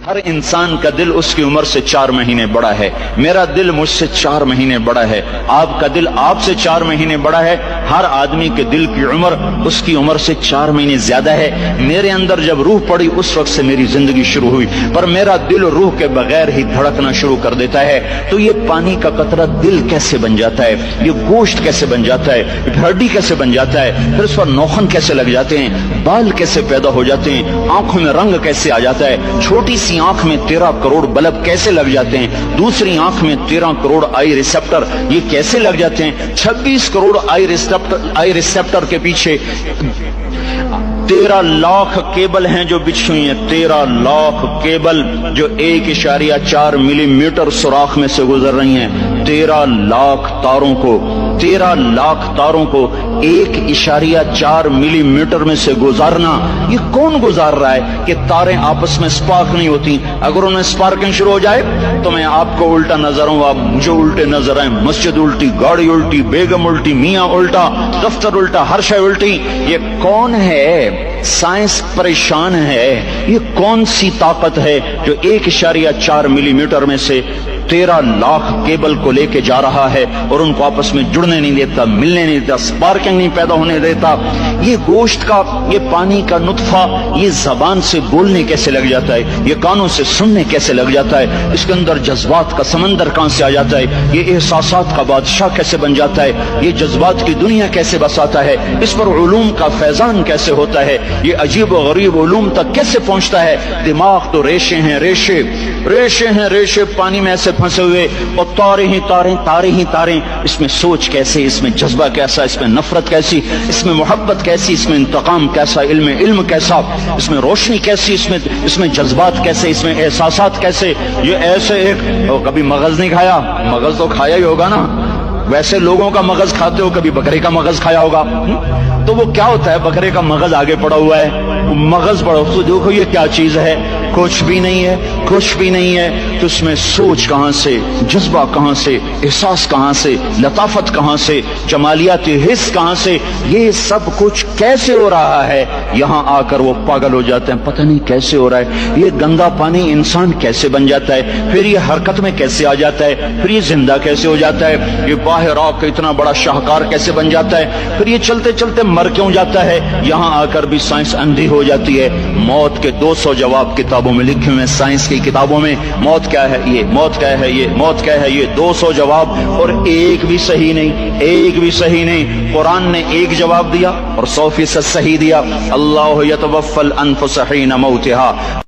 ہر انسان کا دل اس کی عمر سے 4 مہینے بڑا ہے. میرا دل مجھ سے 4 مہینے بڑا ہے. آپ کا دل آپ سے 4 مہینے بڑا ہے. ہر آدمی کے دل کی عمر اس کی عمر سے 4 مہینے زیادہ ہے. میرے اندر جب روح پڑی اس وقت سے میری زندگی شروع ہوئی، پر میرا دل روح کے بغیر ہی دھڑکنا شروع کر دیتا ہے. تو یہ پانی کا قطرہ دل کیسے بن جاتا ہے؟ یہ گوشت کیسے بن جاتا ہے؟ ہڈی کیسے بن جاتا ہے؟ پھر اس پر نوخن کیسے لگ جاتے ہیں؟ بال کیسے پیدا ہو جاتے ہیں؟ آنکھوں میں رنگ کیسے آ جاتا ہے؟ چھوٹی سی آنکھ میں 13 کروڑ بلب کیسے لگ جاتے ہیں؟ دوسری آنکھ میں 13 کروڑ آئی ریسپٹر یہ کیسے لگ جاتے ہیں؟ 26 کروڑ آئی ریسپٹر کے پیچھے 13 لاکھ کیبل ہیں جو بچھی ہوئی ہیں. 13 لاکھ کیبل جو 1.4 ملی میٹر سوراخ میں سے گزر رہی ہیں. 13 لاکھ تاروں کو 1.4 ملی میٹر میں سے گزارنا، یہ کون گزار رہا ہے کہ تاریں آپس میں سپارک نہیں ہوتی؟ اگر انہیں سپارکنگ شروع ہو جائے تو میں آپ کو الٹا نظر ہوں، آپ مجھے الٹے نظر آئیں. مسجد الٹی، گاڑی الٹی، بیگم الٹی، میاں الٹا، دفتر الٹا، ہر شے الٹی. یہ کون ہے؟ سائنس پریشان ہے. یہ کون سی طاقت ہے جو 1.4 ملی میٹر میں سے 13 لاکھ کیبل کو لے کے جا رہا ہے اور ان کو آپس میں جڑنے نہیں دیتا، ملنے نہیں دیتا، سپارکنگ نہیں پیدا ہونے دیتا؟ یہ گوشت کا، یہ پانی کا نطفہ، یہ زبان سے بولنے کیسے لگ جاتا ہے؟ یہ کانوں سے سننے کیسے لگ جاتا ہے؟ اس کے اندر جذبات کا سمندر کہاں سے آ جاتا ہے؟ یہ احساسات کا بادشاہ کیسے بن جاتا ہے؟ یہ جذبات کی دنیا کیسے بساتا ہے؟ اس پر علوم کا فیضان کیسے ہوتا ہے؟ یہ عجیب و غریب علوم تک کیسے پہنچتا ہے؟ دماغ تو ریشے ہیں، ریشے پانی میں ایسے پھنسے ہوئے، اور تاریں ہی تاریں. اس میں سوچ کیسے، اس میں جذبہ کیسا، اس میں نفرت کیسی، اس میں محبت کیسی، اس میں انتقام کیسا، علم کیسا، اس میں روشنی کیسی، اس میں جذبات کیسے، اس میں احساسات کیسے. یہ ایسے ایک کبھی مغز نہیں کھایا؟ مغز تو کھایا ہی ہوگا نا. ویسے لوگوں کا مغز کھاتے ہو، کبھی بکرے کا مغز کھایا ہوگا. تو وہ کیا ہوتا ہے؟ بکرے کا مغز آگے پڑا ہوا ہے، مغز پڑا، تو دیکھو یہ کیا چیز ہے؟ کچھ بھی نہیں ہے. تو اس میں سوچ کہاں سے، جذبہ کہاں سے، احساس کہاں سے، لطافت کہاں سے، جمالیات حس کہاں سے؟ یہ سب کچھ کیسے ہو رہا ہے؟ یہاں آ کر وہ پاگل ہو جاتے ہیں، پتہ نہیں کیسے ہو رہا ہے. یہ گندا پانی انسان کیسے بن جاتا ہے؟ پھر یہ حرکت میں کیسے آ جاتا ہے؟ پھر یہ زندہ کیسے ہو جاتا ہے؟ یہ باہر آ کے اتنا بڑا شاہکار کیسے بن جاتا ہے؟ پھر یہ چلتے چلتے مر کیوں جاتا ہے؟ یہاں آ کر بھی سائنس اندھی ہو جاتی ہے. موت کے 200 جواب کتابوں میں لکھے ہوئے ہیں، سائنس کی کتابوں میں. موت کیا ہے؟ موت کیا ہے؟ یہ 200 جواب، اور ایک بھی صحیح نہیں. قرآن نے ایک جواب دیا اور 100% صحیح دیا. اللہ یتوفی الانفس حین موتها.